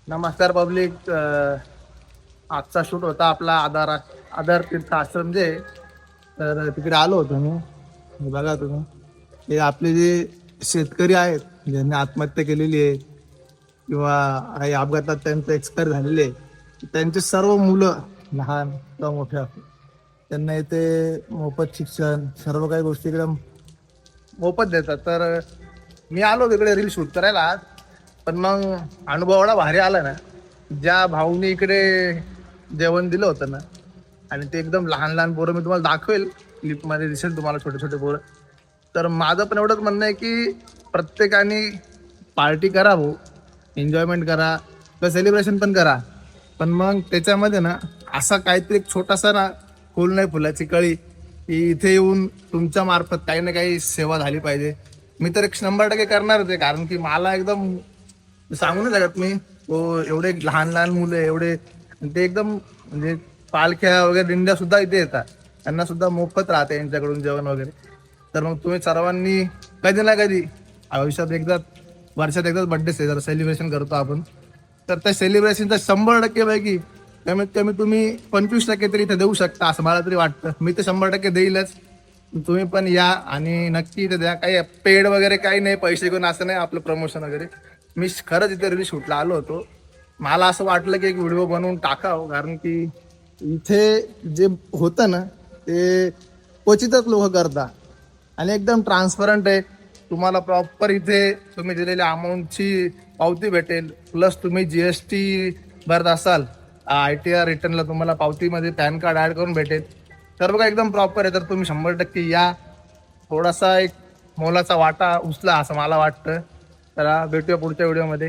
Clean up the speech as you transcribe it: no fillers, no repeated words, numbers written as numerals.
नमस्कार पब्लिक. आजचा शूट होता आपला आधार तीर्थ आश्रम जे, तर तिकडे आलो होतो मी. हे बघा तुम्ही, हे आपले जे शेतकरी आहेत ज्यांनी आत्महत्या केलेली आहे किंवा काही अपघातात त्यांचं एक्सपायर झालेले आहे, त्यांचे सर्व मुलं लहान किंवा मोठ्या त्यांना इथे मोफत शिक्षण सर्व काही गोष्टी इकडे मोफत देतात. तर मी आलो तिकडे रील शूट करायला आज. पण मग अनुभव एवढा भारी आला ना, ज्या भाऊनी इकडे जेवण दिलं होतं ना, आणि ते एकदम लहान लहान पोरं, मी तुम्हाला दाखवेल क्लिपमध्ये दिसेल तुम्हाला छोटे छोटे पोरं. तर माझं पण एवढंच म्हणणं आहे की प्रत्येकाने पार्टी करा भाऊ, एन्जॉयमेंट करा किंवा सेलिब्रेशन पण करा. पण मग त्याच्यामध्ये ना असा काहीतरी एक छोटासा ना फुल नाही फुलाची कळी की इथे येऊन तुमच्या मार्फत काही ना काही सेवा झाली पाहिजे. मी तर 100% करणारच आहे, कारण की मला एकदम सांगू नाही शकत मी. तो एवढे लहान लहान मुलं एवढे, ते एकदम म्हणजे पालख्या वगैरे दिंड्या सुद्धा इथे येतात, त्यांना सुद्धा मोफत राहते यांच्याकडून जेवण वगैरे. तर मग तुम्ही सर्वांनी कधी ना कधी आयुष्यात एकदा, वर्षात एकदाच बड्डे सेलिब्रेशन करतो आपण, तर त्या सेलिब्रेशनचा 100% पैकी कमीत कमी तुम्ही 25% तरी इथे देऊ शकता असं मला तरी वाटतं. मी तर 100% देईलच. तुम्ही पण या आणि नक्की इथे द्या. काही पेड वगैरे काही नाही, पैसे घेऊन असं नाही आपलं प्रमोशन वगैरे. मी खरंच इथे रिली शूटला आलो होतो. मला असं वाटलं की एक व्हिडिओ बनवून टाकावं, कारण की इथे जे होतं ना ते क्वचितच लोक करतात आणि एकदम ट्रान्सपरंट आहे. तुम्हाला प्रॉपर इथे तुम्ही दिलेल्या अमाऊंटची पावती भेटेल, प्लस तुम्ही GST भरत असाल, ITR रिटर्नला तुम्हाला पावतीमध्ये पॅन कार्ड ॲड करून भेटेल. सर्व काही एकदम प्रॉपर आहे. तर तुम्ही 100% या, थोडासा एक मोलाचा वाटा उचला असं मला वाटतं. तर भेटूया पुढच्या व्हिडिओमध्ये.